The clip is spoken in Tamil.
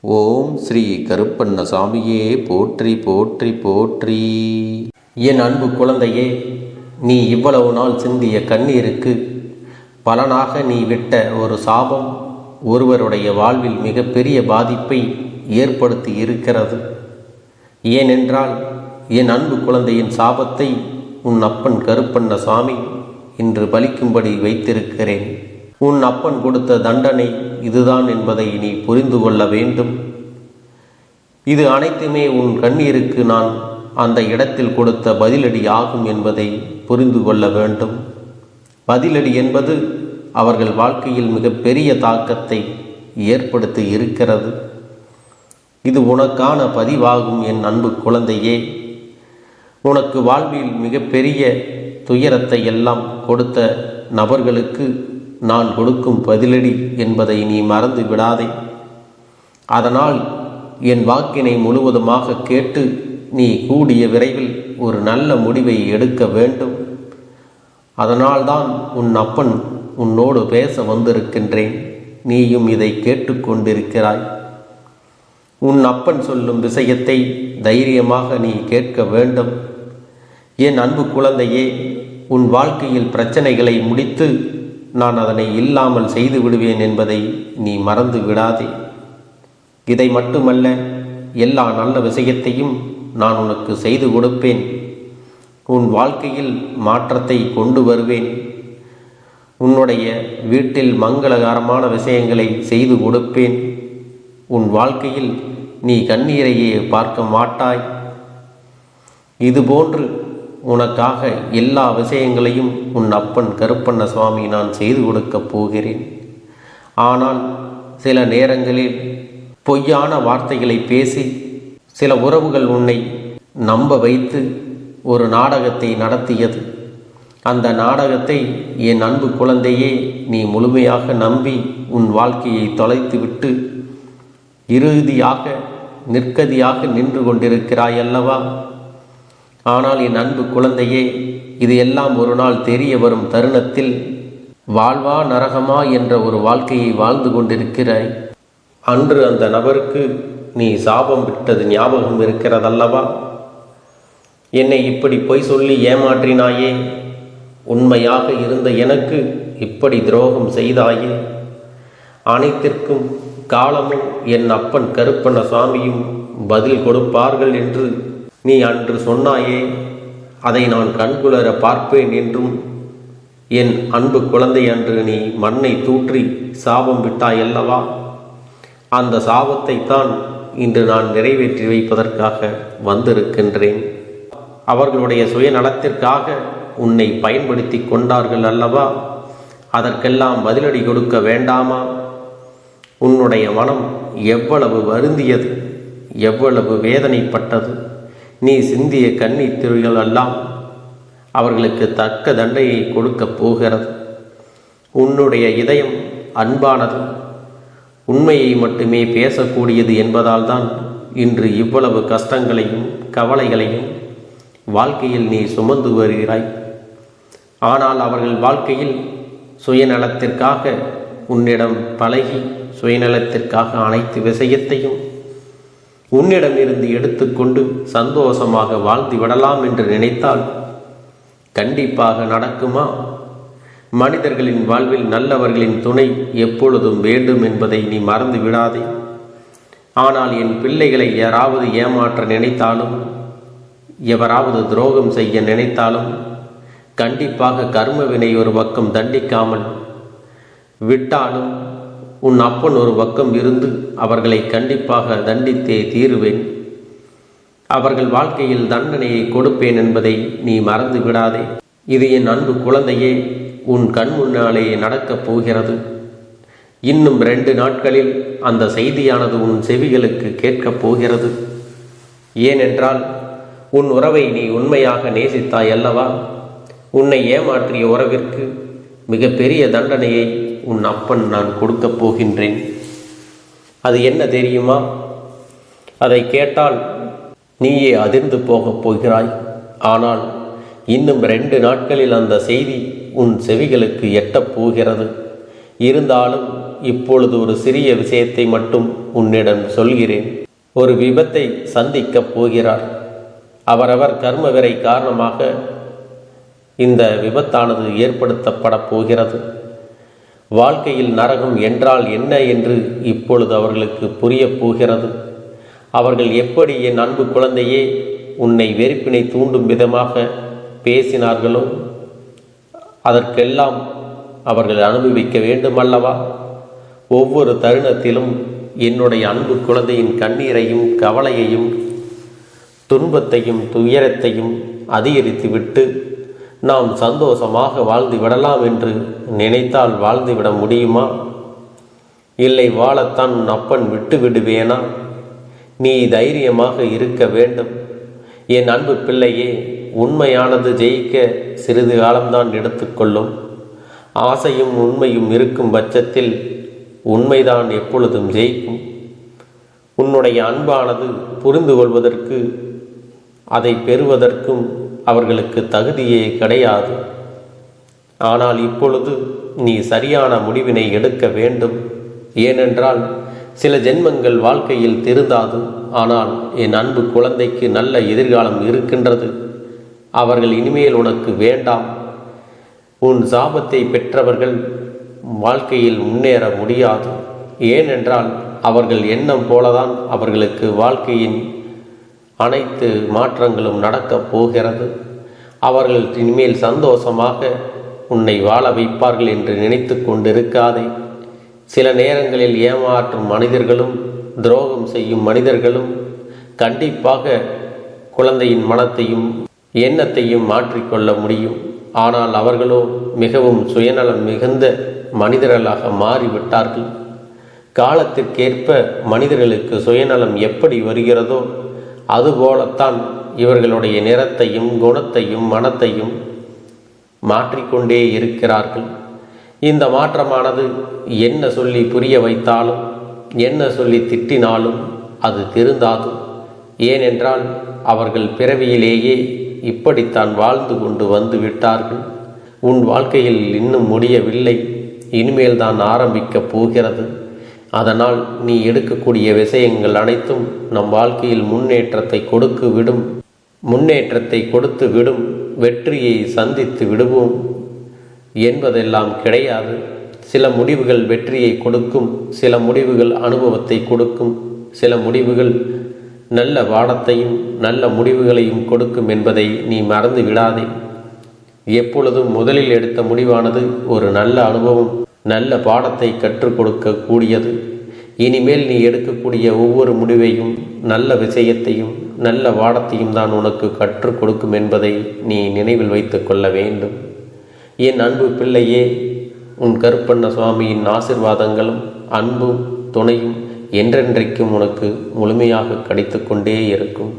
ஓம் ஸ்ரீ கருப்பண்ணசாமியே போற்றி போற்றி போற்றி. என் அன்பு குழந்தையே, நீ இவ்வளவு நாள் சிந்திய கண்ணீருக்கு பலனாக நீ விட்ட ஒரு சாபம் ஒருவருடைய வாழ்வில் மிகப்பெரிய பாதிப்பை ஏற்படுத்தி இருக்கிறது. ஏனென்றால் என் அன்பு குழந்தையின் சாபத்தை உன் அப்பன் கருப்பண்ணசாமி இன்று பலிக்கும்படி வைத்திருக்கிறேன். உன் அப்பன் கொடுத்த தண்டனை இதுதான் என்பதை நீ புரிந்து கொள்ள வேண்டும். இது அனைத்துமே உன் கண்ணீருக்கு நான் அந்த இடத்தில் கொடுத்த பதிலடி ஆகும் என்பதை புரிந்து கொள்ள வேண்டும். பதிலடி என்பது அவர்கள் வாழ்க்கையில் மிகப்பெரிய தாக்கத்தை ஏற்படுத்தி இருக்கிறது. இது உனக்கான பதிவாகும் என் அன்பு குழந்தையே. உனக்கு வாழ்வில் மிகப்பெரிய துயரத்தை எல்லாம் கொடுத்த நபர்களுக்கு நான் கொடுக்கும் பதிலடி என்பதை நீ மறந்து விடாதே. அதனால் என் வாக்கினை முழுவதுமாக கேட்டு நீ கூடிய விரைவில் ஒரு நல்ல முடிவை எடுக்க வேண்டும். அதனால்தான் உன் அப்பன் உன்னோடு பேச வந்திருக்கின்றேன். நீயும் இதை கேட்டுக்கொண்டிருக்கிறாய். உன் அப்பன் சொல்லும் விஷயத்தை தைரியமாக நீ கேட்க வேண்டும். என் அன்பு குழந்தையே, உன் வாழ்க்கையில் பிரச்சனைகளை முடித்து நான் அதனை இல்லாமல் செய்து விடுவேன் என்பதை நீ மறந்து விடாதே. இதை மட்டுமல்ல, எல்லா நல்ல விஷயத்தையும் நான் உனக்கு செய்து கொடுப்பேன். உன் வாழ்க்கையில் மாற்றத்தை கொண்டு வருவேன். உன்னுடைய வீட்டில் மங்களகரமான விஷயங்களை செய்து கொடுப்பேன். உன் வாழ்க்கையில் நீ கண்ணீரையே பார்க்க மாட்டாய். இதுபோன்று உனக்காக எல்லா விஷயங்களையும் உன் அப்பன் கருப்பண்ணசாமி நான் செய்து கொடுக்கப் போகிறேன். ஆனால் சில நேரங்களில் பொய்யான வார்த்தைகளை பேசி சில உறவுகள் உன்னை நம்ப வைத்து ஒரு நாடகத்தை நடத்தியது. அந்த நாடகத்தை என் அன்பு குழந்தையே நீ முழுமையாக நம்பி உன் வாழ்க்கையை தொலைத்துவிட்டு இறுதியாக நிற்கதியாக நின்று கொண்டிருக்கிறாய் அல்லவா? ஆனால் என் அன்பு குழந்தையே, இது எல்லாம் ஒரு நாள் தெரிய வரும் தருணத்தில் வாழ்வா நரகமா என்ற ஒரு வாழ்க்கையை வாழ்ந்து கொண்டிருக்கிறாய். அன்று அந்த நபருக்கு நீ சாபம் விட்டது ஞாபகம் இருக்கிறதல்லவா? என்னை இப்படி பொய் சொல்லி ஏமாற்றினாயே, உண்மையாக இருந்த எனக்கு இப்படி துரோகம் செய்தாயே, அனைத்திற்கும் காலமும் என் அப்பன் கருப்பண்ணசாமியும் பதில் கொடுப்பார்கள் என்று நீ அன்று சொன்னாயே, அதை நான் கண்குளர பார்ப்பேன் என்றும் என் அன்பு குழந்தை அன்று நீ மண்ணை தூற்றி சாபம் விட்டாயல்லவா? அந்த சாபத்தை தான் இன்று நான் நிறைவேற்றி வைப்பதற்காக வந்திருக்கின்றேன். அவர்களுடைய சுயநலத்திற்காக உன்னை பயன்படுத்தி கொண்டார்கள் அல்லவா? அதற்கெல்லாம் பதிலடி கொடுக்க வேண்டாமா? உன்னுடைய மனம் எவ்வளவு வருந்தியது, எவ்வளவு வேதனைப்பட்டது. நீ சிந்திய கண்ணீர் துளிகள் எல்லாம் அவர்களுக்கு தக்க தண்டையை கொடுக்கப் போகிறது. உன்னுடைய இதயம் அன்பானது, உண்மையை மட்டுமே பேசக்கூடியது என்பதால் தான் இன்று இவ்வளவு கஷ்டங்களையும் கவலைகளையும் வாழ்க்கையில் நீ சுமந்து வருகிறாய். ஆனால் அவர்கள் வாழ்க்கையில் சுயநலத்திற்காக உன்னிடம் பழகி சுயநலத்திற்காக அனைத்து விஷயத்தையும் உன்னிடமிருந்து எடுத்துக்கொண்டு சந்தோஷமாக வாழ்ந்து விடலாம் என்று நினைத்தால் கண்டிப்பாக நடக்குமா? மனிதர்களின் வாழ்வில் நல்லவர்களின் துணை எப்பொழுதும் வேண்டும் என்பதை நீ மறந்து விடாதே. ஆனால் என் பிள்ளைகளை யாராவது ஏமாற்ற நினைத்தாலும், எவராவது துரோகம் செய்ய நினைத்தாலும் கண்டிப்பாக கர்மவினை ஒரு பக்கம் தண்டிக்காமல் விட்டாலும் உன் அப்பன் ஒரு பக்கம் இருந்து அவர்களை கண்டிப்பாக தண்டித்தே தீருவேன். அவர்கள் வாழ்க்கையில் தண்டனையை கொடுப்பேன் என்பதை நீ மறந்து விடாதே. இது என் அன்பு குழந்தையே, உன் கண் முன்னாலேயே நடக்கப் போகிறது. இன்னும் 2 நாட்களில் அந்த செய்தியானது உன் செவிகளுக்கு கேட்கப் போகிறது. ஏனென்றால் உன் உறவை நீ உண்மையாக நேசித்தாய் அல்லவா? உன்னை ஏமாற்றிய உறவிற்கு மிகப்பெரிய தண்டனையை உன் அப்பன் நான் கொடுக்கப் போகின்றேன். அது என்ன தெரியுமா? அதை கேட்டால் நீயே அதிர்ந்து போகப் போகிறாய். ஆனால் இன்னும் 2 நாட்களில் அந்த செய்தி உன் செவிகளுக்கு எட்டப் போகிறது. இருந்தாலும் இப்பொழுது ஒரு சிறிய விஷயத்தை மட்டும் உன்னிடம் சொல்கிறேன். ஒரு விபத்தை சந்திக்கப் போகிறார். அவரவர் கர்மவிரை காரணமாக இந்த விபத்தானது ஏற்படுத்தப்பட போகிறது. வாழ்க்கையில் நரகம் என்றால் என்ன என்று இப்பொழுது அவர்களுக்கு புரியப் போகிறது. அவர்கள் எப்படி என் அன்பு குழந்தையே உன்னை வெறுப்பினை தூண்டும் விதமாக பேசினார்களோ அதற்கெல்லாம் அவர்கள் அனுபவிக்க வேண்டுமல்லவா? ஒவ்வொரு தருணத்திலும் என்னுடைய அன்பு குழந்தையின் கண்ணீரையும் கவலையையும் துன்பத்தையும் துயரத்தையும் அதிகரித்துவிட்டு நாம் சந்தோஷமாக வாழ்ந்து விடலாம் என்று நினைத்தால் வாழ்ந்துவிட முடியுமா? இல்லை, வாழத்தான் உன் அப்பன் விட்டு விடுவேனா? நீ தைரியமாக இருக்க வேண்டும். என் அன்பு பிள்ளையே, உண்மையானது ஜெயிக்க சிறிது காலம்தான் எடுத்துக்கொள்ளும். ஆசையும் உண்மையும் இருக்கும் பட்சத்தில் உண்மைதான் எப்பொழுதும் ஜெயிக்கும். உன்னுடைய அன்பானது புரிந்து கொள்வதற்கு அதை பெறுவதற்கும் அவர்களுக்கு தகுதியே கிடையாது. ஆனால் இப்பொழுது நீ சரியான முடிவினை எடுக்க வேண்டும். ஏனென்றால் சில ஜென்மங்கள் வாழ்க்கையில் திருந்தாது. ஆனால் என் அன்பு குழந்தைக்கு நல்ல எதிர்காலம் இருக்கின்றது. அவர்கள் இனிமேல் உனக்கு வேண்டாம். உன் சாபத்தை பெற்றவர்கள் வாழ்க்கையில் முன்னேற முடியாது. ஏனென்றால் அவர்கள் எண்ணம் போலதான் அவர்களுக்கு வாழ்க்கையின் அனைத்து மாற்றங்களும் நடக்கப் போகிறது. அவர்கள் இனிமேல் சந்தோஷமாக உன்னை வாழ வைப்பார்கள் என்று நினைத்து கொண்டிருக்காதே. சில நேரங்களில் ஏமாற்றும் மனிதர்களும் துரோகம் செய்யும் மனிதர்களும் கண்டிப்பாக குழந்தையின் மனத்தையும் எண்ணத்தையும் மாற்றிக்கொள்ள முடியும். ஆனால் அவர்களோ மிகவும் சுயநலம் மிகுந்த மனிதர்களாக மாறிவிட்டார்கள். காலத்திற்கேற்ப மனிதர்களுக்கு சுயநலம் எப்படி வருகிறதோ அதுபோலத்தான் இவர்களுடைய நிறத்தையும் குணத்தையும் மனத்தையும் மாற்றிக்கொண்டே இருக்கிறார்கள். இந்த மாற்றமானது என்ன சொல்லி புரிய வைத்தாலும் என்ன சொல்லி திட்டினாலும் அது திருந்தாது. ஏனென்றால் அவர்கள் பிறவியிலேயே இப்படித்தான் வாழ்ந்து கொண்டு வந்து விட்டார்கள். உன் வாழ்க்கையில் இன்னும் முடியவில்லை, இனிமேல் தான் ஆரம்பிக்கப் போகிறது. அதனால் நீ எடுக்கக்கூடிய விஷயங்கள் அனைத்தும் நம் வாழ்க்கையில் முன்னேற்றத்தை கொடுத்து விடும். வெற்றியை சந்தித்து விடுவோம் என்பதெல்லாம் கிடையாது. சில முடிவுகள் வெற்றியை கொடுக்கும், சில முடிவுகள் அனுபவத்தை கொடுக்கும், சில முடிவுகள் நல்ல பாடத்தையும் நல்ல முடிவுகளையும் கொடுக்கும் என்பதை நீ மறந்து விடாதே. எப்பொழுதும் முதலில் எடுத்த முடிவானது ஒரு நல்ல அனுபவம், நல்ல பாடத்தை கற்றுக் கொடுக்க கூடியது. இனிமேல் நீ எடுக்கக்கூடிய ஒவ்வொரு முடிவையும் நல்ல விஷயத்தையும் நல்ல பாடத்தையும் தான் உனக்கு கற்றுக் கொடுக்கும் என்பதை நீ நினைவில் வைத்து கொள்ள வேண்டும். என் அன்பு பிள்ளையே, உன் கருப்பண்ண சுவாமியின் ஆசிர்வாதங்களும் அன்பும் துணையும் என்றென்றைக்கும் உனக்கு முழுமையாக கிடைத்து கொண்டே இருக்கும்.